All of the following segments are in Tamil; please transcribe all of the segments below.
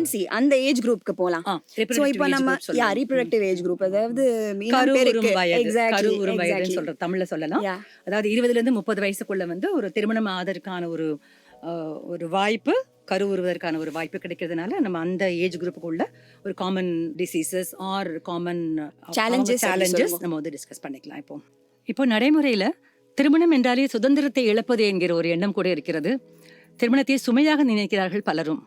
பிரெக்னன்சி அந்த ஏஜ் குரூப்க்கு போலாம். சோ இப்போ நம்ம ரீப்ரொடக்டிவ் ஏஜ் குரூப், அதாவது கருவுறும் வயதுன்னு சொல்ற தமிழ்ல சொல்லலாம். அதாவது 20 to 30 வயசுக்குள்ள வந்து ஒரு திருமணம் ஆவதற்கான ஒரு வாய்ப்பு, கருவுறுவதற்கான ஒரு வாய்ப்பு கிடைக்கிறதுனால நம்ம அந்த ஏஜ் குரூப்புக்குள்ள ஒரு common diseases or common challenges நம்ம வந்து டிஸ்கஸ் பண்ணிக்கலாம். இப்போ நடைமுறையில திருமணம் என்றாலே சுதந்திரத்தை இழப்பது என்கிற ஒரு எண்ணம் கூட இருக்கிறது. திருமணத்தை சுமையாக நினைக்கிறார்கள் பலரும்.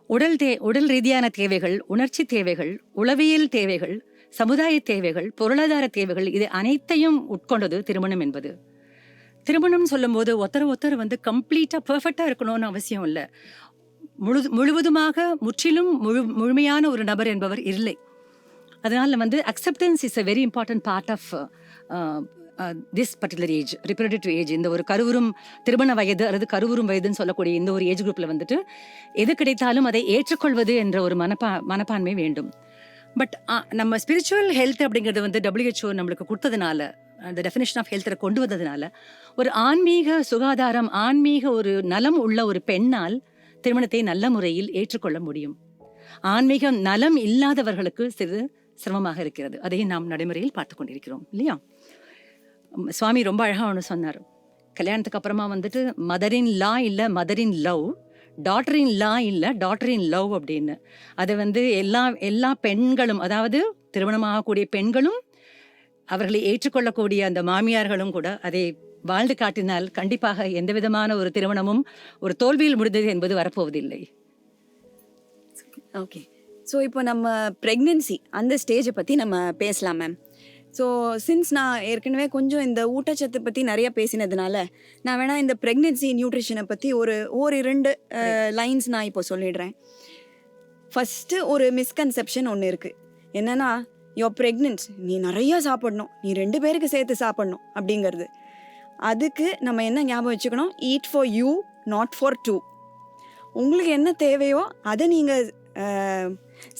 உடல் ரீதியான தேவைகள், உணர்ச்சி தேவைகள், உளவியல் தேவைகள், சமுதாய தேவைகள், பொருளாதார தேவைகள், இது அனைத்தையும் உட்கொண்டது திருமணம் என்பது. திருமணம் சொல்லும் போது ஒருத்தர் வந்து கம்ப்ளீட்டா பெர்ஃபெக்டா இருக்கணும்னு அவசியம் இல்லை. முழுவதுமாக முற்றிலும் முழுமையான ஒரு நபர் என்பவர் இல்லை. அதனால வந்து acceptance is a very important part of this particular age, reproductive age. இந்த ஒரு திருமண வயது அல்லது கருவுறும் வயதுன்னு சொல்லக்கூடிய இந்த ஒரு ஏஜ் குரூப்ல வந்துட்டு எது கிடைத்தாலும் அதை ஏற்றுக்கொள்வது என்ற ஒரு மனப்பான்மை வேண்டும். பட் நம்ம ஸ்பிரிச்சுவல் ஹெல்த் அப்படிங்கிறது வந்து WHO நம்மளுக்கு கொடுத்ததுனால, அந்த டெஃபினேஷன் ஆஃப் ஹெல்த்தை கொண்டு வந்ததுனால, ஒரு ஆன்மீக சுகாதாரம், ஆன்மீக ஒரு நலம் உள்ள ஒரு பெண்ணால் திருமணத்தை நல்ல முறையில் ஏற்றுக்கொள்ள முடியும். ஆன்மீக நலம் இல்லாதவர்களுக்கு சிறிது சிரமமாக இருக்கிறது. அதையும் நாம் நடைமுறையில் பார்த்து கொண்டிருக்கிறோம் இல்லையா? சுவாமி ரொம்ப அழகா ஒன்று சொன்னார். கல்யாணத்துக்கு அப்புறமா வந்துட்டு மதரின் லா இல்லை, மதரின் லவ், டாட்டரின் லா இல்லை, டாட்டரின் லவ் அப்படின்னு. அதை வந்து எல்லா பெண்களும், அதாவது திருமணமாகக்கூடிய பெண்களும் அவர்களை ஏற்றுக்கொள்ளக்கூடிய அந்த மாமியார்களும் கூட அதை வாழ்ந்து காட்டினால் கண்டிப்பாக எந்த விதமான ஒரு திருமணமும் ஒரு தோல்வியில் முடிந்தது என்பது வரப்போவதில்லை. ஓகே, ஸோ இப்போ நம்ம ப்ரெக்னென்சி அந்த ஸ்டேஜை பற்றி நம்ம பேசலாம் மேம். ஸோ சின்ஸ் நான் ஏற்கனவே கொஞ்சம் இந்த ஊட்டச்சத்து பற்றி நிறைய பேசினதுனால நான் வேணால் இந்த ப்ரெக்னென்சி நியூட்ரிஷனை பற்றி ஒரு 2 லைன்ஸ் நான் இப்போ சொல்லிடுறேன். ஃபஸ்ட்டு ஒரு மிஸ்கன்செப்ஷன் ஒன்று இருக்குது. என்னென்னா, யோ ப்ரெக்னென்ட், நீ நிறையா சாப்பிடணும், நீ 2 பேருக்கு சேர்த்து சாப்பிடணும் அப்படிங்கிறது. அதுக்கு நம்ம என்ன ஞாபகம் வச்சுக்கணும்? Eat for you, not for 2. உங்களுக்கு என்ன தேவையோ அதை நீங்கள்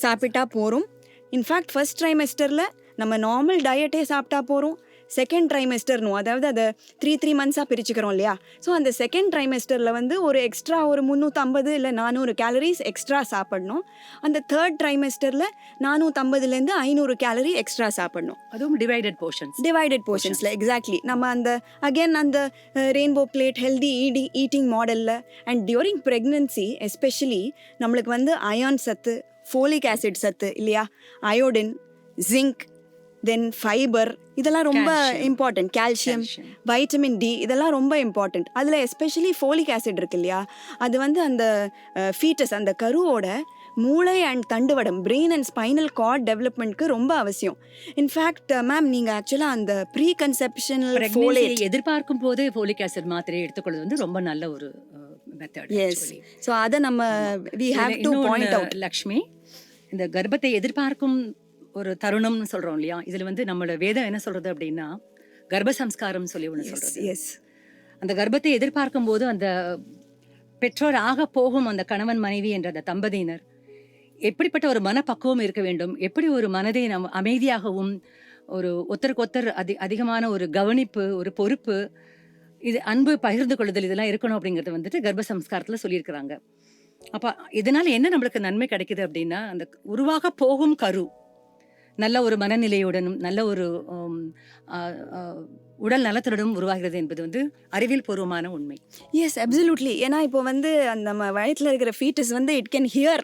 சாப்பிட்டா போகிறோம். இன்ஃபேக்ட் ஃபர்ஸ்ட் ட்ரைமெஸ்டரில் நம்ம நார்மல் டயட்டே சாப்பிட்டா போகிறோம். செகண்ட் ட்ரைமெஸ்டர்னும், அதாவது அதை 3 மந்த்ஸாக பிரிச்சுக்கிறோம் இல்லையா? ஸோ அந்த செகண்ட் ட்ரைமெஸ்டரில் வந்து ஒரு எக்ஸ்ட்ரா ஒரு 350 இல்லை 400 கேலரிஸ் எக்ஸ்ட்ரா சாப்பிடணும். அந்த தேர்ட் ட்ரைமெஸ்டரில் 450 500 கேலரி எக்ஸ்ட்ரா சாப்பிடணும். அதுவும் டிவைடட் போர்ஷன்ஸில். எக்ஸாக்ட்லி. நம்ம அந்த ரெயின்போ பிளேட் ஹெல்தி ஈட்டிங் மாடலில் அண்ட் டியூரிங் ப்ரெக்னன்சி எஸ்பெஷலி நம்மளுக்கு வந்து அயான் சத்து, ஃபோலிக் ஆசிட் சத்து இல்லையா, அயோடின், ஜிங்க், தென் ஃபைபர், இதெல்லாம் ரொம்ப இம்பார்ட்டன்ட். கால்சியம், வைட்டமின் டி, இதெல்லாம் ரொம்ப இம்பார்ட்டன்ட். அதில் எஸ்பெஷலி ஃபோலிக் ஆசிட் இருக்கு இல்லையா, அது வந்து அந்த ஃபீட்டஸ், அந்த கருவோட மூளை அண்ட் தண்டுவடம், பிரெயின் அண்ட் ஸ்பைனல் கார்ட் டெவலப்மெண்ட்க்கு ரொம்ப அவசியம். இன்ஃபேக்ட் மேம், நீங்கள் ஆக்சுவலாக அந்த ப்ரீ கன்செப்ஷனல் ஃபோலேட் எதிர்பார்க்கும் போது ஃபோலிக் ஆசிட் மாத்திரை எடுத்துக்கொள்வது வந்து ரொம்ப நல்ல ஒரு மெத்தட். எஸ், ஸோ அதை நம்ம we have to point out. Lakshmi, இந்த கர்ப்பத்தை எதிர்பார்க்கும் ஒரு தருணம்னு சொல்றோம் இல்லையா, இதுல வந்து நம்மளோட வேதம் என்ன சொல்றது அப்படின்னா, கர்ப்ப சம்ஸ்காரம் சொல்லி ஒன்று சொல்றது. அந்த கர்ப்பத்தை எதிர்பார்க்கும் போது அந்த பெற்றோர் ஆக போகும் அந்த கணவன் மனைவி என்ற அந்த தம்பதியினர் எப்படிப்பட்ட ஒரு மனப்பக்குவம் இருக்க வேண்டும், எப்படி ஒரு மனதை நம்ம அமைதியாகவும் ஒரு ஒருத்தருக்கு ஒருத்தர் அதிகமான ஒரு கவனிப்பு, ஒரு பொறுப்பு, இது அன்பு பகிர்ந்து கொள்ளுதல், இதெல்லாம் இருக்கணும் அப்படிங்கிறது வந்துட்டு கர்ப்ப சம்ஸ்காரத்துல சொல்லியிருக்கிறாங்க. அப்ப இதனால என்ன நம்மளுக்கு நன்மை கிடைக்குது அப்படின்னா, அந்த உருவாக போகும் கரு நல்ல ஒரு மனநிலையுடனும் நல்ல ஒரு உடல் நலத்துடனும் உருவாகிறது என்பது வந்து அறிவியல் பூர்வமான உண்மை. Yes, absolutely. ஏன்னா இப்போ வந்து அந்த நம்ம வயத்தில் இருக்கிற ஃபீட்டஸ் வந்து it can hear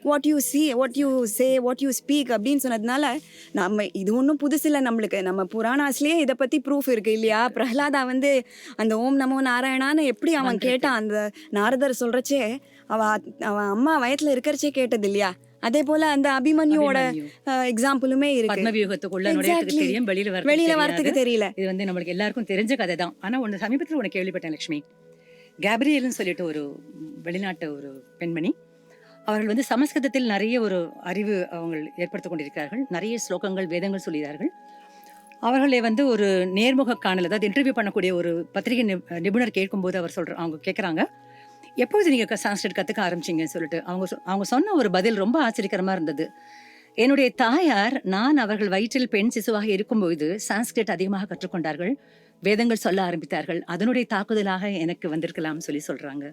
what you see, what you say, what you speak அப்படின்னு சொன்னதுனால நம்ம இது ஒன்றும் புதுசு இல்லை நம்மளுக்கு. நம்ம புராணாஸ்லேயே இதை பற்றி ப்ரூஃப் இருக்குது இல்லையா? பிரஹ்லாதா வந்து அந்த ஓம் நமோ நாராயணான்னு எப்படி அவன் கேட்டான், அந்த நாரதர் சொல்கிறச்சே அவன் அம்மா வயத்தில் இருக்கிறச்சே கேட்டது இல்லையா? அதே போல அந்த அபிமன்யுவோட எக்ஸாம்பிளுமே இருக்கு. பத்மவியூகத்துக்குள்ள நுழையறதுக்கு தெரியும், வெளியில வரதுக்கு தெரியல. இது வந்து நம்மளுக்கு எல்லாருக்கும் தெரிஞ்ச கதை தான். ஆனா ஒன்னு சமீபத்தில் உனக்கு கேள்விப்பட்டேன் லட்சுமி. கேப்ரியல்னு சொல்லிட்டு ஒரு வெளிநாட்டு ஒரு பெண்மணி, அவர்கள் வந்து சமஸ்கிருதத்தில் நிறைய ஒரு அறிவு அவங்க ஏற்படுத்திக் கொண்டிருக்கிறார்கள். நிறைய ஸ்லோகங்கள், வேதங்கள் சொல்கிறார்கள். அவர்களை வந்து ஒரு நேர்முக காணல், அதாவது இன்டர்வியூ பண்ணக்கூடிய ஒரு பத்திரிகை நிபுணர் கேட்கும்போது அவங்க கேட்குறாங்க, எப்போது நீங்கள் சான்ஸ்கிரிட் கற்றுக்க ஆரம்பிச்சிங்கன்னு சொல்லிட்டு அவங்க சொன்ன ஒரு பதில் ரொம்ப ஆச்சரியகரமாக இருந்தது. என்னுடைய தாயார் நான் அவர்கள் வயிற்றில் பெண் சிசுவாக இருக்கும்போது சான்ஸ்கிரிட் அதிகமாக கற்றுக்கொண்டார்கள். வேதங்கள் சொல்ல ஆரம்பித்தார்கள். அதனுடைய தாக்குதலாக எனக்கு வந்திருக்கலாம்னு சொல்றாங்க.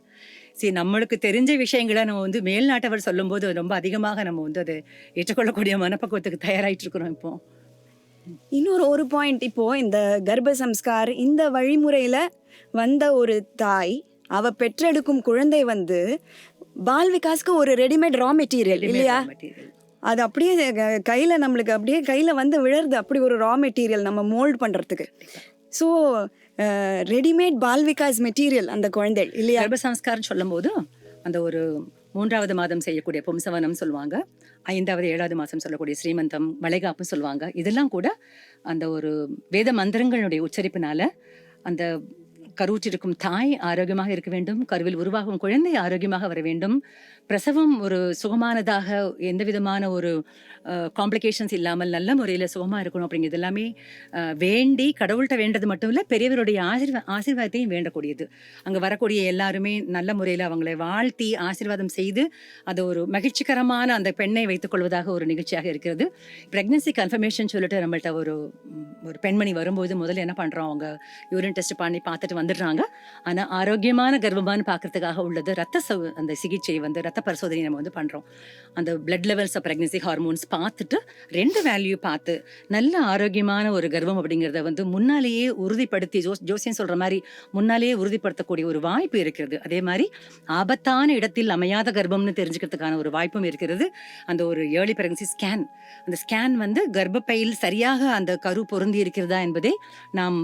சரி, நம்மளுக்கு தெரிஞ்ச விஷயங்களை நம்ம வந்து மேல்நாட்டவர் சொல்லும்போது ரொம்ப அதிகமாக நம்ம வந்து அதை ஏற்றுக்கொள்ளக்கூடிய மனப்பக்குவத்துக்கு தயாராயிட்டு இருக்கிறோம் இப்போ. இன்னொரு ஒரு பாயிண்ட், இப்போ இந்த கர்ப்ப சம்ஸ்கார் இந்த வழிமுறையில வந்த ஒரு தாய், அவ பெற்றெடுக்கும் குழந்தை வந்து பால் விகாஸ்க்கு ஒரு ரெடிமேட் ரா மெட்டீரியல் இல்லையா? அது அப்படியே கையில நம்மளுக்கு அப்படியே கையில வந்து விழருது, அப்படி ஒரு ரா மெட்டீரியல் நம்ம மோல்ட் பண்றதுக்கு. ஸோ ரெடிமேட் பால் விகாஸ் மெட்டீரியல் அந்த குழந்தை இல்லையா? கர்ப்ப சம்ஸ்காரம் சொல்லும் போது அந்த ஒரு 3வது மாதம் செய்யக்கூடிய பும்சவனம் சொல்லுவாங்க, 5வது 7வது மாதம் சொல்லக்கூடிய ஸ்ரீமந்தம், வளைகாப்பு சொல்லுவாங்க. இதெல்லாம் கூட அந்த ஒரு வேத மந்திரங்களுடைய உச்சரிப்பினால அந்த கருவுற்றிருக்கும் தாய் ஆரோக்கியமாக இருக்க வேண்டும், கருவில் உருவாகும் குழந்தை ஆரோக்கியமாக வர வேண்டும், பிரசவம் ஒரு சுகமானதாக எந்த விதமான ஒரு காம்ப்ளிகேஷன்ஸ் இல்லாமல் நல்ல முறையில் சுகமாக இருக்கணும் அப்படிங்கிறது எல்லாமே வேண்டி கடவுள்கிட்ட வேண்டது மட்டும் இல்லை, பெரியவருடைய ஆசீர்வாதத்தையும் வேண்டக்கூடியது. அங்கே வரக்கூடிய எல்லாருமே நல்ல முறையில் அவங்களை வாழ்த்தி ஆசீர்வாதம் செய்து அதை ஒரு மகிழ்ச்சிகரமான அந்த பெண்ணை வைத்துக் கொள்வதாக ஒரு நிகழ்ச்சியாக இருக்கிறது. ப்ரெக்னன்சி கன்ஃபர்மேஷன் சொல்லிட்டு நம்மள்ட்ட ஒரு பெண்மணி வரும்போது முதல்ல என்ன பண்ணுறோம், அவங்க யூரின் டெஸ்ட் பண்ணி பார்த்துட்டு வந்துடுறாங்க. ஆனால் ஆரோக்கியமான கர்ப்பமானு பார்க்கறதுக்காக உள்ளது அந்த சிகிச்சை வந்து ரத்த பரிசோதனை நம்ம வந்து பண்ணுறோம். அந்த blood levels of pregnancy hormones பார்த்துட்டு 2 வேல்யூ பார்த்து நல்ல ஆரோக்கியமான ஒரு கர்ப்பம் அப்படிங்கிறத வந்து முன்னாலேயே உறுதிப்படுத்தி ஜோசியம் சொல்கிற மாதிரி முன்னாலேயே உறுதிப்படுத்தக்கூடிய ஒரு வாய்ப்பு இருக்கிறது. அதே மாதிரி ஆபத்தான இடத்தில் அமையாத கர்ப்பம்னு தெரிஞ்சுக்கிறதுக்கான ஒரு வாய்ப்பும் இருக்கிறது. அந்த ஒரு ஏர்லி ப்ரெக்னன்சி ஸ்கேன், அந்த ஸ்கேன் வந்து கர்ப்பப்பையில் சரியாக அந்த கரு பொருந்தி இருக்கிறதா என்பதை நாம்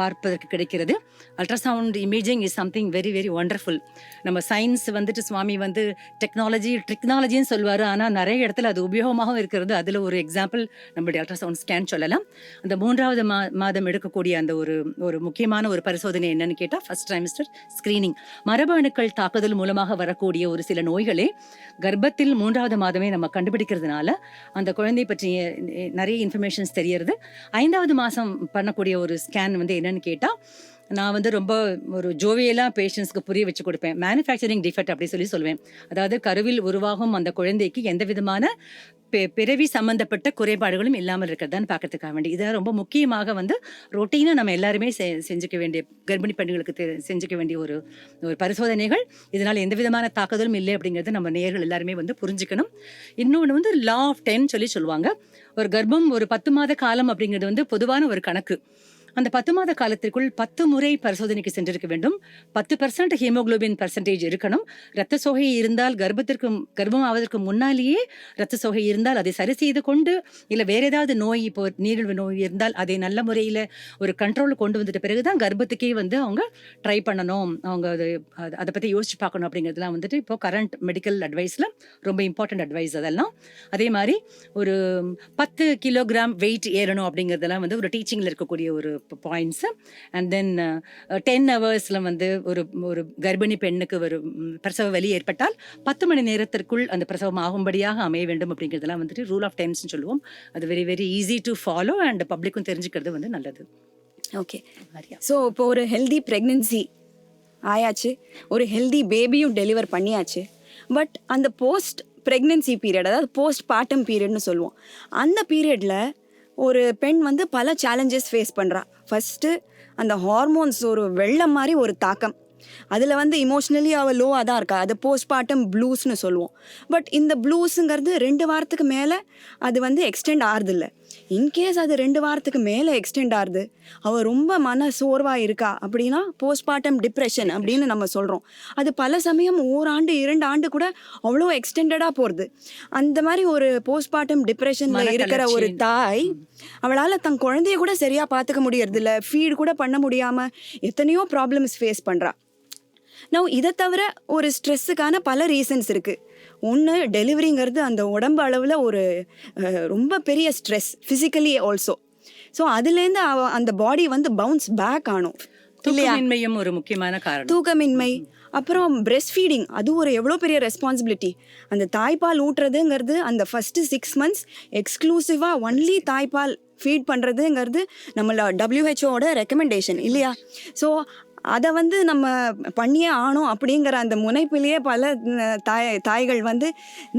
பார்ப்பதற்கு கிடைக்கிறது. Ultrasound imaging is something very very wonderful. நம்ம சயின்ஸ் வந்துட்டு சுவாமி வந்து டெக்னாலஜின்னு சொல்லுவார், ஆனால் நிறைய இடத்துல அது உபயோகமாகவும் இருக்கிறது. அதில் ஒரு எக்ஸாம்பிள் நம்மளுடைய அல்ட்ராசவுண்ட் ஸ்கேன் சொல்லலாம். அந்த 3வது மாதம் எடுக்கக்கூடிய அந்த ஒரு முக்கியமான ஒரு பரிசோதனை என்னன்னு கேட்டால் ஃபர்ஸ்ட் ட்ரைமஸ்டர் ஸ்கிரீனிங். மரபு அணுக்கள் தாக்குதல் மூலமாக வரக்கூடிய ஒரு சில நோய்களே கர்ப்பத்தில் 3வது மாதமே நம்ம கண்டுபிடிக்கிறதுனால அந்த குழந்தை பற்றிய நிறைய இன்ஃபர்மேஷன்ஸ் தெரியறது. 5வது மாதம் பண்ணக்கூடிய ஒரு ஸ்கேன் வந்து என்னன்னு கேட்டால், நான் வந்து ரொம்ப ஒரு ஜோவியலாக பேஷண்ட்ஸ்க்கு புரிய வச்சு கொடுப்பேன். மேனுஃபேக்சரிங் டிஃபெக்ட் அப்படி சொல்லுவேன். அதாவது கருவில் உருவாகும் அந்த குழந்தைக்கு எந்த விதமான பிறவி சம்பந்தப்பட்ட குறைபாடுகளும் இல்லாமல் இருக்கிறதான்னு பார்க்கறதுக்காக வேண்டி இதெல்லாம் ரொம்ப முக்கியமாக வந்து ரொட்டீனாக நம்ம எல்லாருமே செஞ்சுக்க வேண்டிய, கர்ப்பிணி பெண்களுக்கு செஞ்சுக்க வேண்டிய ஒரு பரிசோதனைகள். இதனால் எந்த விதமான தாக்குதலும் இல்லை அப்படிங்கிறது நம்ம நேயர்கள் எல்லாருமே வந்து புரிஞ்சுக்கணும். இன்னொன்று வந்து லா ஆஃப் 10 சொல்லுவாங்க. ஒரு கர்ப்பம் ஒரு 10 மாத காலம் அப்படிங்கிறது வந்து பொதுவான ஒரு கணக்கு. அந்த 10 மாத காலத்திற்குள் 10 முறை பரிசோதனைக்கு சென்றிருக்க வேண்டும். 10% ஹீமோகுளோபின் பர்சன்டேஜ் இருக்கணும். ரத்த சோகை இருந்தால் கர்ப்பம் ஆவதற்கு முன்னாலேயே ரத்த சோகை இருந்தால் அதை சரி செய்து கொண்டு, இல்லை வேற ஏதாவது நோய், இப்போ நீரிழிவு நோய் இருந்தால் அதை நல்ல முறையில் ஒரு கண்ட்ரோல் கொண்டு வந்துட்ட பிறகுதான் கர்ப்பத்துக்கே வந்து அவங்க ட்ரை பண்ணணும், அவங்க அதை பற்றி யோசிச்சு பார்க்கணும் அப்படிங்கிறதுலாம் வந்துட்டு இப்போ கரண்ட் மெடிக்கல் அட்வைஸில் ரொம்ப இம்பார்ட்டன்ட் அட்வைஸ் அதெல்லாம். அதே மாதிரி ஒரு 10 கிலோகிராம் வெயிட் ஏறணும் அப்படிங்கிறதெல்லாம் வந்து ஒரு டீச்சிங்கில் இருக்கக்கூடிய ஒரு பாயிண்ட்ஸ். அண்ட் தென் 10 ஹவர்ஸில் வந்து ஒரு கர்ப்பிணி பெண்ணுக்கு ஒரு பிரசவ வலி ஏற்பட்டால் 10 மணி நேரத்திற்குள் அந்த பிரசவம் ஆகும்படியாக அமைய வேண்டும் அப்படிங்கிறதெல்லாம் வந்துட்டு ரூல் ஆஃப் 10 சொல்லுவோம். அது very very easy to follow and பப்ளிக்கும் தெரிஞ்சுக்கிறது வந்து நல்லது. ஓகே, ஸோ இப்போ ஒரு ஹெல்தி ப்ரெக்னென்சி ஆயாச்சு, ஒரு ஹெல்தி பேபியும் டெலிவர் பண்ணியாச்சு. பட் அந்த போஸ்ட் ப்ரெக்னென்சி பீரியட், அதாவது போஸ்ட் பார்ட்டம் பீரியட்னு சொல்லுவோம், அந்த பீரியடில் ஒரு பெண் வந்து பல சேலஞ்சஸ் ஃபேஸ் பண்ணுறா. ஃபஸ்ட்டு அந்த ஹார்மோன்ஸ் ஒரு வெள்ளம் மாதிரி ஒரு தாக்கம், அதில் வந்து இமோஷ்னலி அவள் லோவாக தான் இருக்கா. அது போஸ்ட்மார்ட்டம் ப்ளூஸ்னு சொல்லுவோம். பட் இந்த ப்ளூஸுங்கிறது 2 வாரத்துக்கு மேலே அது வந்து எக்ஸ்டெண்ட் ஆகுது இல்லை. இன்கேஸ் அது 2 வாரத்துக்கு மேலே எக்ஸ்டெண்ட் ஆகுது, அவள் ரொம்ப மன சோர்வாக இருக்கா அப்படின்னா போஸ்ட்மார்ட்டம் டிப்ரெஷன் அப்படின்னு நம்ம சொல்கிறோம். அது பல சமயம் 1 ஆண்டு 2 ஆண்டு கூட அவ்வளோ எக்ஸ்டெண்டடாக போகிறது. அந்த மாதிரி ஒரு போஸ்ட்மார்ட்டம் டிப்ரெஷனில் இருக்கிற ஒரு தாய் அவளால் தன் குழந்தைய கூட சரியாக பார்த்துக்க முடியறதில்ல, ஃபீட் கூட பண்ண முடியாமல் எத்தனையோ ப்ராப்ளம்ஸ் ஃபேஸ் பண்ணுறா. நான் இதை தவிர ஒரு ஸ்ட்ரெஸ்ஸுக்கான பல ரீசன்ஸ் இருக்குது. ஒன்று, டெலிவரிங்கிறது அந்த உடம்பு அளவில் ஒரு ரொம்ப பெரிய ஸ்ட்ரெஸ், ஃபிசிக்கலி ஆல்சோ. ஸோ அதுலேருந்து அந்த பாடி வந்து பவுன்ஸ் பேக் ஆனும் இல்லையா? தூக்கமின்மையும் ஒரு முக்கியமான காரணம். தூக்கமின்மை, அப்புறம் பிரெஸ்ட் ஃபீடிங், அது ஒரு எவ்வளோ பெரிய ரெஸ்பான்சிபிலிட்டி. அந்த தாய்ப்பால் ஊட்டுறதுங்கிறது அந்த ஃபஸ்ட்டு 6 months எக்ஸ்க்ளூசிவாக ஒன்லி தாய்ப்பால் ஃபீட் பண்ணுறதுங்கிறது நம்மளோட WHO ரெக்கமெண்டேஷன் இல்லையா? ஸோ அதை வந்து நம்ம பண்ணியே ஆனோம் அப்படிங்கிற அந்த முனைப்பிலேயே பல தாய்கள் வந்து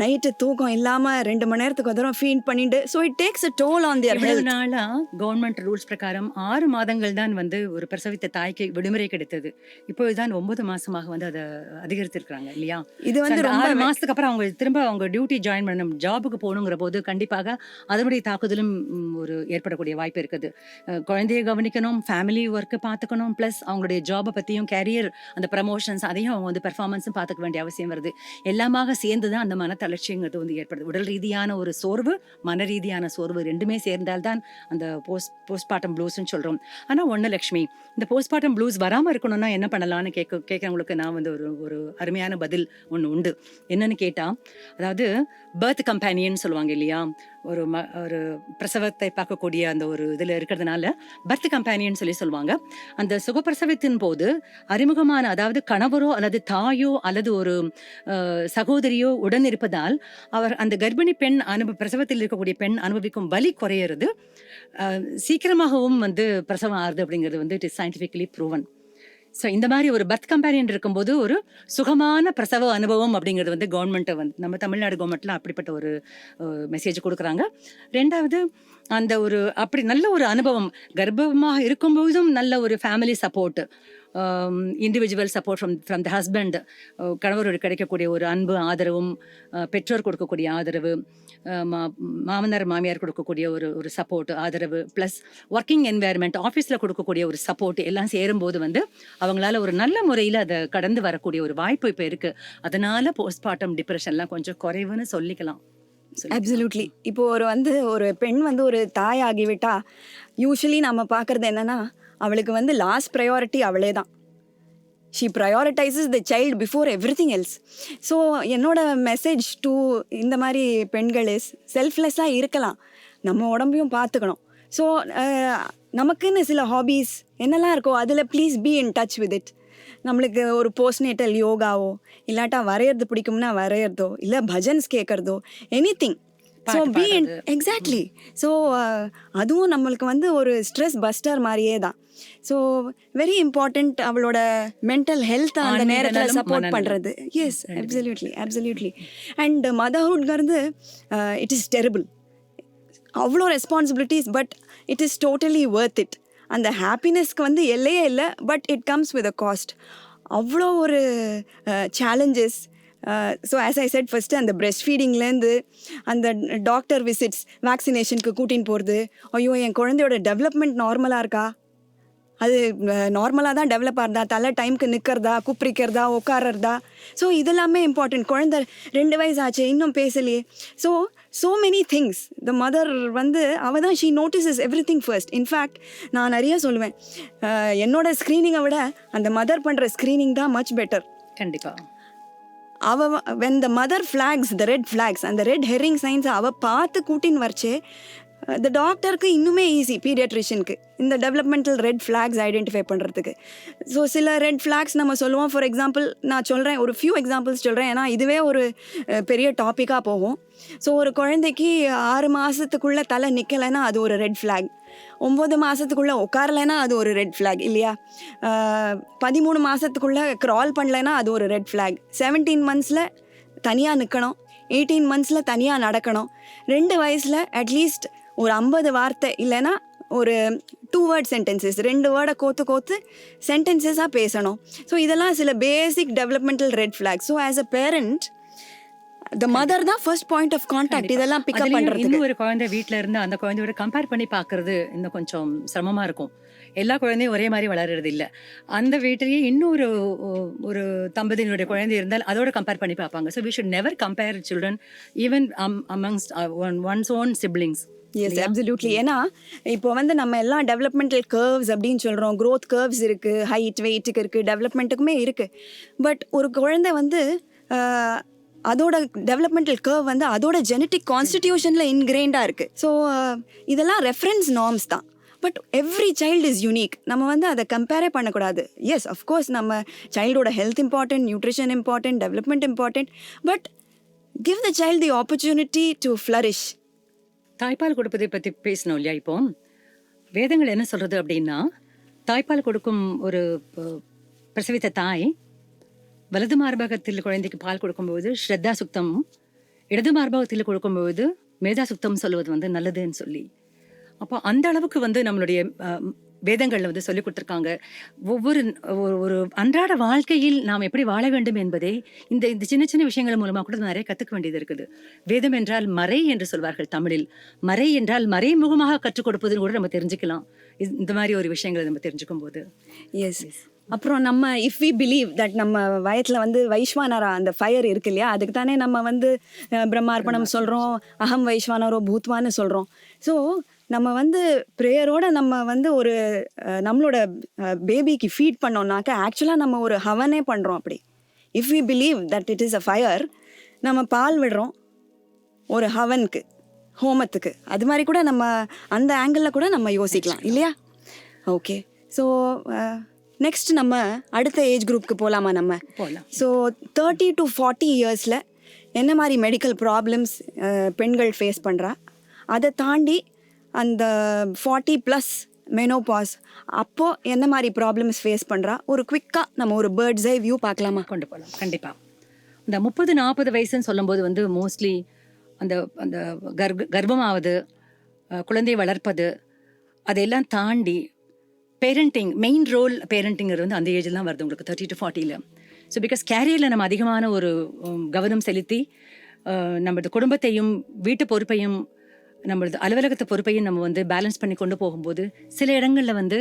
நைட்டு தூக்கம் இல்லாமல் 2 மணி நேரத்துக்கு ஒரு தடவை ஃபீட் பண்ணிட்டு, so it takes a toll on their இவ்வளவு ஹெல்த். நாளா கவர்மெண்ட் ரூல்ஸ் பிரகாரம் 6 மாதங்கள் தான் வந்து ஒரு பிரசவித்த தாய்க்கு விடுமுறை கிடைத்தது. இப்போதுதான் 9 மாசமாக வந்து அதை அதிகரித்திருக்கிறாங்க இல்லையா? இது வந்து அந்த ரொம்ப 6 மாசத்துக்கு அப்புறம் அவங்க திரும்ப அவங்க டியூட்டி ஜாயின் பண்ணணும், ஜாபுக்கு போகணுங்கிற போது கண்டிப்பாக அதனுடைய தாக்குதலும் ஒரு ஏற்படக்கூடிய வாய்ப்பு இருக்குது. குழந்தைய கவனிக்கணும், ஃபேமிலி ஒர்க்கு பார்த்துக்கணும், ப்ளஸ் அவங்களுடைய ஜாபை பற்றியும் கேரியர் அந்த ப்ரமோஷன்ஸ் அதையும் அவங்க வந்து பெர்ஃபார்மன்ஸும் பார்த்துக்க வேண்டிய அவசியம் வருது. எல்லாமாக சேர்ந்து தான் அந்த மன தளர்ச்சிங்கிறது வந்து ஏற்படுது. உடல் ரீதியான ஒரு சோர்வு, மன ரீதியான சோர்வு ரெண்டுமே சேர்ந்தால்தான் அந்த போஸ்ட்மார்ட்டம் ப்ளூஸ்ன்னு சொல்கிறோம். ஆனால் ஒன்று லக்ஷ்மி, இந்த போஸ்ட்மார்ட்டம் ப்ளூஸ் வராமல் இருக்கணும்னா என்ன பண்ணலான்னு கேட்குறவங்களுக்கு நான் வந்து ஒரு அருமையான பதில் ஒன்று உண்டு. என்னன்னு கேட்டால், அதாவது பர்த் கம்பேனியன் சொல்லுவாங்க இல்லையா, ஒரு பிரசவத்தை பார்க்கக்கூடிய அந்த ஒரு இதில் இருக்கிறதுனால பர்த் கம்பேனியன் சொல்லுவாங்க. அந்த சுகப்பிரசவத்தின் போது அறிமுகமான, அதாவது கணவரோ அல்லது தாயோ அல்லது ஒரு சகோதரியோ உடன் இருப்பதால் அவர் அந்த கர்ப்பிணி பெண் பிரசவத்தில் இருக்கக்கூடிய பெண் அனுபவிக்கும் வலி குறையிறது, சீக்கிரமாகவும் வந்து பிரசவம் ஆறுது அப்படிங்கிறது வந்து it is scientifically proven. So இந்த மாதிரி ஒரு பர்த் கம்பேனியன் இருக்கும்போது ஒரு சுகமான பிரசவ அனுபவம் அப்படிங்கிறது வந்து கவர்மெண்ட்டை வந்து நம்ம தமிழ்நாடு கவர்மெண்ட்டில் அப்படிப்பட்ட ஒரு மெசேஜ் கொடுக்குறாங்க. ரெண்டாவது, அந்த ஒரு அப்படி நல்ல ஒரு அனுபவம் கர்ப்பமாக இருக்கும்போதும் நல்ல ஒரு family support, individual support from the husband, கணவரோடு கிடைக்கக்கூடிய ஒரு அன்பு ஆதரவும், பெற்றோர் கொடுக்கக்கூடிய ஆதரவு, மாமனார் மாமியார் கொடுக்கக்கூடிய ஒரு சப்போர்ட் ஆதரவு, ப்ளஸ் ஒர்க்கிங் என்வாயர்மெண்ட் ஆஃபீஸில் கொடுக்கக்கூடிய ஒரு சப்போர்ட் எல்லாம் சேரும்போது வந்து அவங்களால ஒரு நல்ல முறையில் அதை கடந்து வரக்கூடிய ஒரு வாய்ப்பு இப்போ இருக்குது. அதனால போஸ்ட்மார்ட்டம் டிப்ரெஷன்லாம் கொஞ்சம் குறைவுன்னு சொல்லிக்கலாம். அப்சல்யூட்லி. இப்போ ஒரு பெண் வந்து ஒரு தாய் ஆகிவிட்டா யூஸ்வலி நம்ம பார்க்குறது என்னன்னா, அவளுக்கு வந்து லாஸ்ட் ப்ரையாரிட்டி அவளே தான். She prioritizes the child before everything else. So என்னோட மெசேஜ் டு இந்த மாதிரி பெண்கள் இஸ், செல்ஃப்லெஸ்ஸாக இருக்கலாம், நம்ம உடம்பையும் பார்த்துக்கணும். ஸோ நமக்குன்னு சில ஹாபீஸ் என்னெல்லாம் இருக்கோ அதில் please be in touch with it. நம்மளுக்கு ஒரு போஸ்ட்நேட்டல் யோகாவோ, இல்லாட்டா வரைகிறது பிடிக்கும்னா வரைகிறதோ, இல்லை பஜன்ஸ் கேட்குறதோ, anything. So be in exactly. So அதுவும் நம்மளுக்கு வந்து ஒரு ஸ்ட்ரெஸ் பஸ்டர் மாதிரியே தான். ஸோ வெரி இம்பார்ட்டண்ட் அவளோட மென்டல் ஹெல்த் அந்த நேரத்தில் சப்போர்ட் பண்ணுறது. Yes, absolutely. அண்ட் மதர்ஹுட்ங்கிறது இட் இஸ் டெரிபிள், அவ்வளோ responsibilities, but it is totally worth it. அந்த ஹாப்பினஸ்க்கு வந்து எல்லையே இல்லை, but it comes with a cost. அவ்வளோ ஒரு challenges. So as I set first, அந்த பிரெஸ்ட் ஃபீடிங்லேருந்து அந்த டாக்டர் விசிட்ஸ், வேக்சினேஷனுக்கு கூட்டின்னு போகிறது, ஐயோ என் குழந்தையோட டெவலப்மெண்ட் நார்மலாக இருக்கா, அது நார்மலாக தான் டெவலப் ஆகிறதா, தலை டைமுக்கு நிற்கிறதா, குப்பிரிக்கிறதா, உட்காரறதா, ஸோ இதெல்லாமே இம்பார்ட்டண்ட். குழந்தை 2 வயசு ஆச்சு இன்னும் பேசலையே. So many things. The mother வந்து அவள் தான் she notices everything first. In fact நான் நிறைய சொல்லுவேன், என்னோட ஸ்க்ரீனிங்கை விட அந்த மதர் பண்ணுற ஸ்க்ரீனிங் தான் மச் பெட்டர். கண்டிப்பாக. when the mother flags the red flags and the red herring signs அவள் பார்த்து கூட்டின்னு வரைச்சே, த டாக்டருக்கு இன்னுமே ஈஸி, பீடியாட்ரிஷியனுக்கு இந்த டெவலப்மெண்டல் ரெட் ஃப்ளாக்ஸ் ஐடென்டிஃபை பண்ணுறதுக்கு. ஸோ சில ரெட் ஃப்ளாக்ஸ் நம்ம சொல்லுவோம். ஃபார் எக்ஸாம்பிள் நான் சொல்கிறேன், ஒரு ஃபியூ எக்ஸாம்பிள்ஸ் சொல்கிறேன், ஏன்னா இதுவே ஒரு பெரிய டாப்பிக்காக போகும். ஸோ ஒரு குழந்தைக்கு 6 மாதத்துக்குள்ளே தலை நிற்கலைன்னா அது ஒரு ரெட் ஃப்ளாக். 9 மாதத்துக்குள்ளே உட்காரலைன்னா அது ஒரு ரெட் ஃப்ளாக் இல்லையா? 13 மாதத்துக்குள்ளே க்ரால் பண்ணலைன்னா அது ஒரு ரெட் ஃப்ளாக். 17 மந்த்ஸில் தனியாக நிற்கணும், 18 மந்த்ஸில் தனியாக நடக்கணும், 2 வயசில் அட்லீஸ்ட் ஒரு 50 வார்த்தை இல்லைன்னா ஒரு 2 வேர்ட் சென்டென்சஸ், 2 வேர்டை கோத்து சென்டென்சஸாக பேசணும். ஸோ இதெல்லாம் சில basic developmental red flag. So as a parent, the mother தான் ஃபர்ஸ்ட் பாயிண்ட் ஆஃப் கான்டாக்ட் இதெல்லாம் பிக்கப் பண்ணுறதுக்கு. இன்னும் ஒரு குழந்தை வீட்டில் இருந்து அந்த குழந்தையோட கம்பேர் பண்ணி பார்க்கறது இன்னும் கொஞ்சம் சிரமமாக இருக்கும். எல்லா குழந்தையும் ஒரே மாதிரி வளர்றது இல்லை. அந்த வீட்டிலேயே இன்னொரு ஒரு தம்பதியினுடைய குழந்தை இருந்தால் அதோட கம்பேர் பண்ணி பார்ப்பாங்க. So we should never compare children even amongst one's own siblings. Yes, absolutely. ஏன்னா இப்போ வந்து நம்ம எல்லாம் டெவலப்மெண்டல் கர்வ்ஸ் அப்படின்னு சொல்கிறோம். க்ரோத் கர்வ்ஸ் இருக்குது, ஹைட் வெயிட்டுக்கு இருக்குது, டெவலப்மெண்ட்டுக்குமே இருக்குது. பட் ஒரு குழந்தை வந்து அதோட டெவலப்மெண்டல் கர்வ் வந்து அதோட ஜெனட்டிக் கான்ஸ்டிடியூஷனில் இன்கிரெயின்டாக இருக்குது. ஸோ இதெல்லாம் ரெஃபரன்ஸ் நார்ம்ஸ் தான். But every child is unique. நம்ம வந்து அதை கம்பேரே பண்ணக்கூடாது. எஸ், அஃப்கோர்ஸ் நம்ம சைல்டோட health important, nutrition important, development important, but give the child the opportunity to flourish. தாய்ப்பால் கொடுப்பதை பற்றி பேசணும் இல்லையா? இப்போ வேதங்கள் என்ன சொல்கிறது அப்படின்னா, தாய்ப்பால் கொடுக்கும் ஒரு பிரசவித்த தாய் வலது மார்பகத்தில் குழந்தைக்கு பால் கொடுக்கும்போது ஸ்ரத்தா சுக்தமும், இடது மார்பகத்தில் கொடுக்கும்போது மேதா சுக்தம் சொல்லுவது வந்து நல்லதுன்னு சொல்லி, அப்போ அந்த அளவுக்கு வந்து நம்மளுடைய வேதங்கள்ல வந்து சொல்லி கொடுத்துருக்காங்க. ஒவ்வொரு ஒரு அன்றாட வாழ்க்கையில் நாம் எப்படி வாழ வேண்டும் என்பதை இந்த இந்த சின்ன சின்ன விஷயங்கள் மூலமா கூட நிறைய கத்துக்க வேண்டியது இருக்குது. வேதம் என்றால் மறை என்று சொல்வார்கள் தமிழில். மறை என்றால் மறைமுகமாக கற்றுக் கொடுப்பதுன்னு கூட நம்ம தெரிஞ்சுக்கலாம். இந்த மாதிரி ஒரு விஷயங்களை நம்ம தெரிஞ்சுக்கும் போது. எஸ். அப்புறம் நம்ம இஃப் வி பிலீவ் தட் நம்ம வயத்துல வந்து வைஸ்வானரா அந்த ஃபயர் இருக்கு இல்லையா, அதுக்கு தானே நம்ம வந்து பிரம்மார்ப்பணம் சொல்கிறோம், அகம் வைஸ்வானரோ பூத்வான்னு சொல்கிறோம். ஸோ நம்ம வந்து ப்ரேயரோட நம்ம வந்து ஒரு நம்மளோட பேபிக்கு ஃபீட் பண்ணோம்னாக்க ஆக்சுவலாக நம்ம ஒரு ஹவனே பண்ணுறோம். அப்படி if we believe that it is a fire, நம்ம பால் விடுறோம் ஒரு ஹவனுக்கு, ஹோமத்துக்கு. அது மாதிரி கூட நம்ம அந்த ஆங்கிளில் கூட நம்ம யோசிக்கலாம் இல்லையா? ஓகே. ஸோ நெக்ஸ்ட் நம்ம அடுத்த ஏஜ் குரூப்புக்கு போகலாமா? நம்ம போகலாம். ஸோ 30 to 40 இயர்ஸில் என்ன மாதிரி மெடிக்கல் ப்ராப்ளம்ஸ் பெண்கள் ஃபேஸ் பண்ணுறா, அதை தாண்டி அந்த 40+ மெனோபாஸ் அப்போது என்ன மாதிரி ப்ராப்ளம்ஸ் ஃபேஸ் பண்ணுறா, ஒரு குவிக்காக நம்ம ஒரு பேர்ட்ஸ் ஐ வியூ பார்க்கலாமா? கொண்டு போகலாம். கண்டிப்பாக. இந்த 30-40 வயசுன்னு சொல்லும்போது வந்து மோஸ்ட்லி அந்த அந்த கர்ப்பமாவது, குழந்தை வளர்ப்பது, அதையெல்லாம் தாண்டி பேரண்டிங், மெயின் ரோல் பேரண்டிங்கிறது வந்து அந்த ஏஜில் தான் வருது உங்களுக்கு 30 to 40. ஸோ பிகாஸ் கேரியரில் நம்ம அதிகமான ஒரு கவனம் செலுத்தி நம்மளது குடும்பத்தையும் வீட்டு பொறுப்பையும் நம்மளது அலுவலகத்தை பொறுப்பையும் நம்ம வந்து பேலன்ஸ் பண்ணி கொண்டு போகும்போது சில இடங்களில் வந்து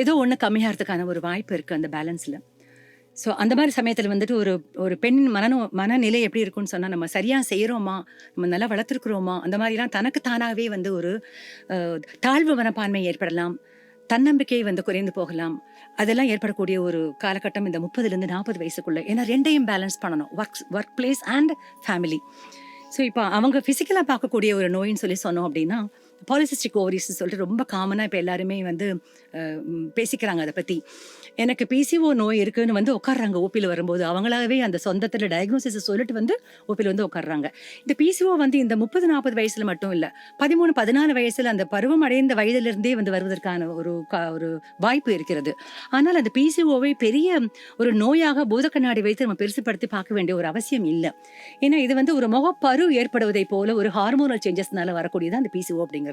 ஏதோ ஒன்று கம்மியாகிறதுக்கான ஒரு வாய்ப்பு இருக்குது அந்த பேலன்ஸில். ஸோ அந்த மாதிரி சமயத்தில் வந்துட்டு ஒரு பெண்ணின் மனநிலை எப்படி இருக்குன்னு சொன்னால், நம்ம சரியாக செய்கிறோமா, நம்ம நல்லா வளர்த்துருக்குறோமா, அந்த மாதிரிலாம் தனக்கு தானாகவே வந்து ஒரு தாழ்வு மனப்பான்மை ஏற்படலாம், தன்னம்பிக்கை வந்து குறைந்து போகலாம். அதெல்லாம் ஏற்படக்கூடிய ஒரு காலகட்டம் இந்த 30-40 வயசுக்குள்ள. ஏன்னா ரெண்டையும் பேலன்ஸ் பண்ணணும், work place and family. So இப்போ அவங்க ஃபிசிக்கலாக பார்க்கக்கூடிய ஒரு நோயின்னு சொல்லி சொன்னோம் அப்படின்னா பாலிசிஸ்டிக் ஓவரிஸ் சொல்லிட்டு ரொம்ப காமனாக இப்போ எல்லாருமே வந்து பேசிக்கிறாங்க அதை பற்றி. எனக்கு பிசிஓ நோய் இருக்குன்னு வந்து உட்காடுறாங்க ஓபியில் வரும்போது. அவங்களாவே அந்த சொந்தத்தில் டயக்னோசிஸை சொல்லிட்டு வந்து ஓபியில் வந்து உட்காடுறாங்க. இந்த பிசிஓ வந்து இந்த 30-40 வயசில் மட்டும் இல்லை, 13-14 வயசில் அந்த பருவம் அடைந்த வயதிலிருந்தே வந்து வருவதற்கான ஒரு வாய்ப்பு இருக்கிறது. ஆனால் அந்த பிசிஓவை பெரிய ஒரு நோயாக பூதக்கண்ணாடி வைத்து நம்ம பெருசுப்படுத்தி பார்க்க வேண்டிய ஒரு அவசியம் இல்லை. ஏன்னா இது வந்து ஒரு முகப்பரு ஏற்படுவதை போல ஒரு ஹார்மோனல் சேஞ்சஸ்னால வரக்கூடியது அந்த பிசிஓ அப்படிங்கிறது.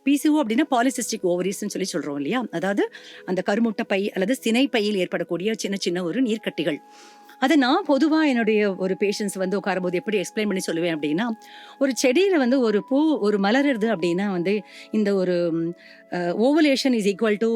பிசிஓ அப்படின்னா பாலிசிஸ்டிக் ஓவரிஸ்ன்னு சொல்லி சொல்றோம் இல்லையா, அதாவது அந்த கருமுட்டை பை அல்லது சினை பையில் ஏற்படக்கூடிய சின்ன சின்ன ஒரு நீர்க்கட்டிகள். அதை நான் பொதுவாக என்னுடைய ஒரு பேஷண்ட்ஸ் வந்து உட்காரும்போது எப்படி எக்ஸ்பிளைன் பண்ணி சொல்லுவேன் அப்படின்னா, ஒரு செடியில் வந்து ஒரு பூ ஒரு மலருது அப்படின்னா வந்து இந்த ஒரு ovulation is equal to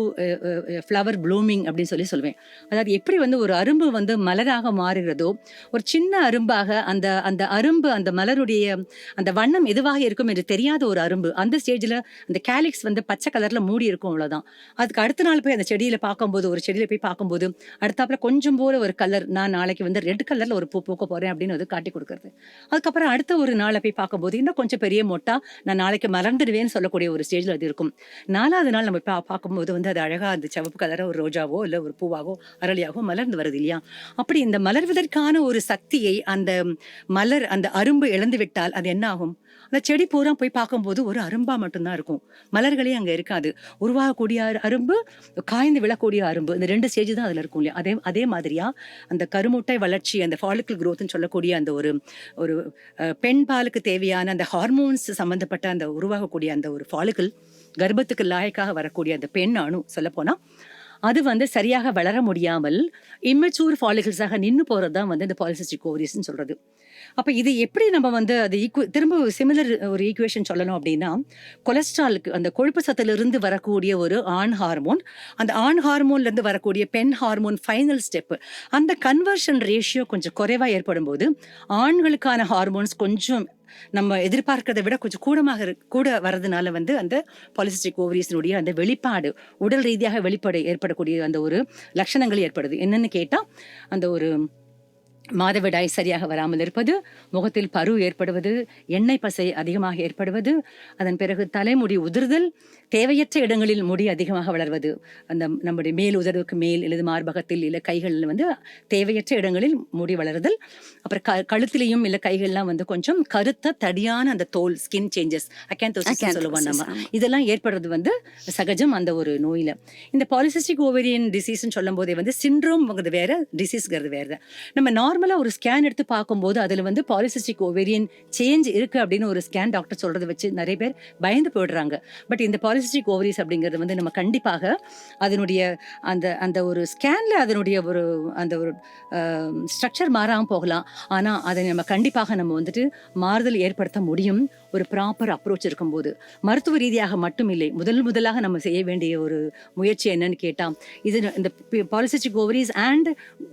flower blooming அப்படின்னு சொல்லி சொல்லுவேன். அதாவது எப்படி வந்து ஒரு அரும்பு வந்து மலராக மாறுகிறதோ, ஒரு சின்ன அரும்பாக அந்த அந்த அரும்பு அந்த மலருடைய அந்த வண்ணம் எதுவாக இருக்கும் என்று தெரியாத ஒரு அரும்பு அந்த ஸ்டேஜில் அந்த கேலிக்ஸ் வந்து பச்சை கலரில் மூடி இருக்கும், அவ்வளோதான். அதுக்கு அடுத்த நாள் போய் அந்த செடியில் பார்க்கும்போது, ஒரு செடியில் போய் பார்க்கும்போது அடுத்தாப்புல கொஞ்சம் போல ஒரு கலர், நான் நாளைக்கு வந்து ரெட் கலரில் ஒரு பூ பூக்க போகிறேன் அப்படின்னு வந்து காட்டி கொடுக்குறது. அதுக்கப்புறம் அடுத்த ஒரு நாளை போய் பார்க்கும்போது இன்னும் கொஞ்சம் பெரிய மொட்டா, நான் நாளைக்கு மலர்ந்துடுவேன்னு சொல்லக்கூடிய ஒரு ஸ்டேஜில் அது இருக்கும். 4வது நாள் நம்ம பார்க்கும்போது வந்து அது அழகாக அந்த சிவப்பு கலராக ஒரு ரோஜாவோ இல்லை ஒரு பூவாகவோ அரளியாகவோ மலர்ந்து வருது இல்லையா. அப்படி இந்த மலர்வதற்கான ஒரு சக்தியை அந்த மலர் அந்த அரும்பு இழந்து விட்டால் அது என்ன ஆகும்? அந்த செடி பூரா போய் பார்க்கும்போது ஒரு அரும்பா மட்டும்தான் இருக்கும், மலர்களே அங்கே இருக்காது. உருவாகக்கூடிய அரும்பு, காய்ந்து விழக்கூடிய அரும்பு, இந்த 2 ஸ்டேஜ் தான் அதில் இருக்கும் இல்லையா. அதே மாதிரியா அந்த கருமுட்டை வளர்ச்சி, அந்த ஃபாலிக்கல் க்ரோத்னு சொல்லக்கூடிய அந்த ஒரு பெண் பாலுக்கு தேவையான அந்த ஹார்மோன்ஸ் சம்மந்தப்பட்ட அந்த உருவாகக்கூடிய அந்த ஒரு ஃபாலிக்கல், கர்ப்பத்துக்கு லாயக்காக வரக்கூடிய அந்த பெண் அணு சொல்லப்போனால் அது வந்து சரியாக வளர முடியாமல் இம்மெச்சூர் ஃபாலிகல்ஸாக நின்று போகிறது தான் வந்து இந்த பாலிசிஸ்டிக் ஓவரிஸ்ன்னு சொல்கிறது. அப்போ இது எப்படி நம்ம வந்து அது திரும்ப சிமிலர் ஒரு ஈக்குவேஷன் சொல்லணும் அப்படின்னா, கொலஸ்ட்ராலுக்கு அந்த கொழுப்பு சத்திலிருந்து வரக்கூடிய ஒரு ஆண் ஹார்மோன், அந்த ஆண் ஹார்மோன்லேருந்து வரக்கூடிய பெண் ஹார்மோன் ஃபைனல் ஸ்டெப்பு, அந்த கன்வர்ஷன் ரேஷியோ கொஞ்சம் குறைவாக ஏற்படும் போது ஆண்களுக்கான ஹார்மோன்ஸ் கொஞ்சம் நம்ம எதிர்பார்க்கிறதை விட கொஞ்சம் கூட வரதுனால வந்து அந்த பாலிசிஸ்டிக் ஓவரிஸினுடைய அந்த வெளிப்பாடு, உடல் ரீதியாக வெளிப்பாடு ஏற்படக்கூடிய அந்த ஒரு லட்சணங்கள் ஏற்படுது. என்னன்னு கேட்டால் அந்த ஒரு மாதவிடாய் சரியாக வராமல் இருப்பது, முகத்தில் பரு ஏற்படுவது, எண்ணெய் பசை அதிகமாக ஏற்படுவது, அதன் பிறகு தலைமுடி உதிர்தல், தேவையற்ற இடங்களில் முடி அதிகமாக வளர்வது, அந்த நம்முடைய மேல் உதடுக்கு மேல் அல்லது மார்பகத்தில் இல்லை கைகளில் வந்து தேவையற்ற இடங்களில் முடி வளருதல், அப்புறம் கழுத்திலையும் இல்லை கைகள்லாம் வந்து கொஞ்சம் கருத்த தடியான அந்த தோல் ஸ்கின் சேஞ்சஸ் அக்காந்தோசிஸ் சொல்லுவோம் நம்ம, இதெல்லாம் ஏற்படுறது வந்து சகஜம் அந்த ஒரு நோயில. இந்த பாலிசிஸ்டிக் ஓவேரியன் டிசீஸ்ன்னு சொல்லும் போதே வந்து சிண்ட்ரோம்ங்கிறது வேற, டிசீஸ்ங்கிறது வேற. நம்ம நார்மலா ஒரு ஸ்கேன் எடுத்து பார்க்கும்போது அதுல வந்து பாலிசிஸ்டிக் ஓவேரியன் சேஞ்ச் இருக்கு அப்படின்னு ஒரு ஸ்கேன் டாக்டர் சொல்றதை வச்சு நிறைய பேர் பயந்து போயிடுறாங்க. பட் இந்த பாலிசிஸ்டிக் ஓவரிஸ் அப்படிங்கிறது வந்து நம்ம கண்டிப்பாக அதனுடைய அந்த அந்த ஒரு ஸ்கேன்ல அதனுடைய ஒரு அந்த ஒரு ஸ்ட்ரக்சர் மாறாம போகலாம். ஆனா அதை நம்ம கண்டிப்பாக நம்ம வந்துட்டு மாறுதல் ஏற்படுத்த முடியும் ஒரு ப்ராப்பர் அப்ரோச் இருக்கும்போது. மருத்துவ ரீதியாக மட்டும் இல்லை, முதலாக நம்ம செய்ய வேண்டிய ஒரு முயற்சி என்னன்னு கேட்டா, இது இந்த பாலிசிஸ்டிக் ஓவரிஸ் அண்ட்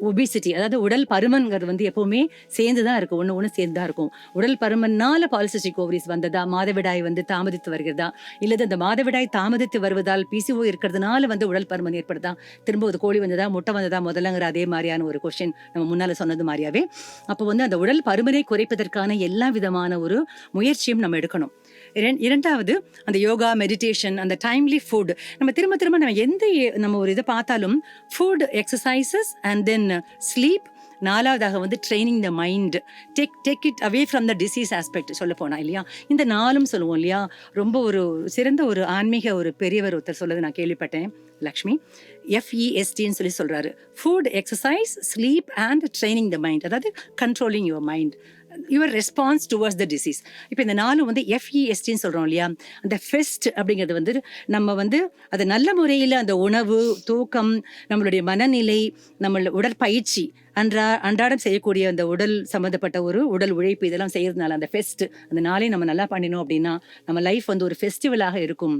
ஒபிசிட்டி, அதாவது உடல் பருமன்கிறது வந்து எப்பவுமே சேர்ந்துதான் இருக்கும், ஒண்ணு சேர்ந்துதான் இருக்கும். உடல் பருமன்னால பாலிசிஸ்டிக் ஓவரிஸ் வந்ததா, மாதவிடாய் வந்து தாமதித்து வருகிறதா, இல்லது அந்த மாதவிடாய் தாமதித்து வருவதால் பிசிஓ இருக்கிறதுனால வந்து உடல் பருமன் ஏற்படுதா, திரும்ப ஒரு கோழி வந்ததா முட்டை வந்ததா முதல்லங்கிற அதே மாதிரியான ஒரு கொஸ்டின் நம்ம முன்னால சொன்னது மாதிரியாவே. அப்போ வந்து அந்த உடல் பருமனை குறைப்பதற்கான எல்லா விதமான ஒரு முயற்சியும் நம்ம எடுக்கணும். இரண்டாவது அந்த யோகா, மெடிடேஷன், அந்த டைம்லி ஃபுட். நம்ம திரும்ப நம்ம எந்த நம்ம ஒரு இதை பார்த்தாலும் food, exercises and then sleep. நாலாவதாக வந்து training the mind, take it away from the disease aspect சொல்ல போனா இல்லையா. இந்த நாளும் சொல்லுவோம் இல்லையா, ரொம்ப ஒரு சிறந்த ஒரு ஆன்மீக ஒரு பெரியவர் ஒருத்தர் சொல்லது நான் கேள்விப்பட்டேன், லக்ஷ்மி, FESTன்னு சொல்றாரு. Food, exercise, sleep and training the mind, அதாவது controlling your mind, your response towards the disease. இப்போ இந்த நாளும் வந்து FESTன்னு சொல்கிறோம் இல்லையா, அந்த ஃபெஸ்ட் அப்படிங்கிறது வந்து நம்ம வந்து அது நல்ல முறையில் அந்த உணவு, தூக்கம், நம்மளுடைய மனநிலை, நம்மளோட உடற்பயிற்சி, அன்றாடம் செய்யக்கூடிய அந்த உடல் சம்மந்தப்பட்ட ஒரு உடல் உழைப்பு, இதெல்லாம் செய்யறதுனால அந்த ஃபெஸ்ட், அந்த நாளே நம்ம நல்லா பண்ணினோம் அப்படின்னா நம்ம லைஃப் வந்து ஒரு ஃபெஸ்டிவலாக இருக்கும்.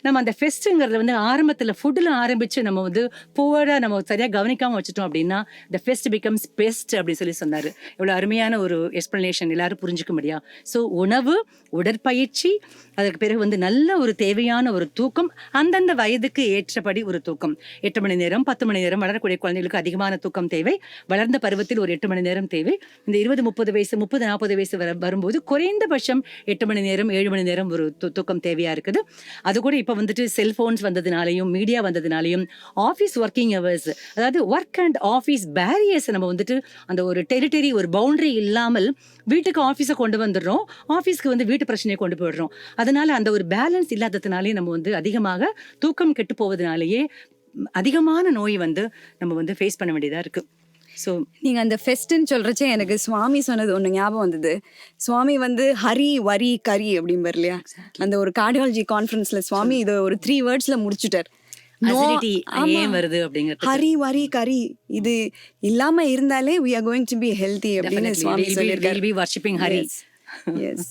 நம்ம அந்த ஃபெஸ்ட்டுங்கிறது வந்து ஆரம்பத்தில் ஃபுட்டில் ஆரம்பித்து நம்ம வந்து புவராக நம்ம சரியாக கவனிக்காமல் வச்சுட்டோம் அப்படின்னா த ஃபெஸ்ட் பிகம்ஸ் பெஸ்ட் அப்படின்னு சொன்னார். எவ்வளோ அருமையான ஒரு எக்ஸ்பிளனேஷன், எல்லாரும் புரிஞ்சுக்க முடியா. ஸோ உணவு, உடற்பயிற்சி, அதுக்கு பிறகு வந்து நல்ல ஒரு தேவையான ஒரு தூக்கம், அந்தந்த வயதுக்கு ஏற்றபடி ஒரு தூக்கம். 8 மணி நேரம், 10 மணி நேரம், வளரக்கூடிய குழந்தைகளுக்கு அதிகமான தூக்கம் தேவை, வளர்ந்த பருவத்தில் ஒரு 8 மணி நேரம் தேவை. இந்த 20-30 வயசு, 30-40 வயசு வரும்போது குறைந்தபட்சம் 8 மணி நேரம், 7 மணி நேரம் ஒரு தூக்கம் தேவையா இருக்குது. அது கூட இப்போ வந்துட்டு செல்போன்ஸ் வந்ததுனாலையும் மீடியா வந்ததுனாலையும் ஆஃபீஸ் ஒர்க்கிங் ஹவர்ஸ், அதாவது ஒர்க் அண்ட் ஆஃபீஸ் பேரியர்ஸ் நம்ம வந்துட்டு அந்த ஒரு டெரிட்டரி, ஒரு பவுண்டரி இல்லாமல் வீட்டுக்கு ஆஃபீஸை கொண்டு வந்துடுறோம், ஆஃபீஸ்க்கு வந்து வீட்டு பிரச்சனையை கொண்டு போயிடுறோம். அதனால அந்த ஒரு பேலன்ஸ் இல்லாததுனாலே நம்ம வந்து அதிகமாக தூக்கம் கெட்டு போவதனாலேயே அதிகமான நோய் வந்து நம்ம வந்து ஃபேஸ் பண்ண வேண்டியதா இருக்கு. ஸோ நீங்கள் அந்த ஃபெஸ்ட்டுன்னு சொல்கிறச்சே எனக்கு சுவாமி சொன்னது ஒன்று ஞாபகம் வந்தது. சுவாமி வந்து ஹரி, வரி, கரி அப்படிம்பார் இல்லையா, அந்த ஒரு கார்டியாலஜி கான்ஃபரன்ஸில் சுவாமி இதை ஒரு 3 வேர்ட்ஸில் முடிச்சுட்டார். ஏன் வருது அப்படிங்கிறது, ஹரி, வரி, கரி, இது இல்லாம இருந்தாலே we are going to be healthy அப்படின்னு சுவாமி சொல்லியிருக்காரு. We'll be worshipping Hari. Yes.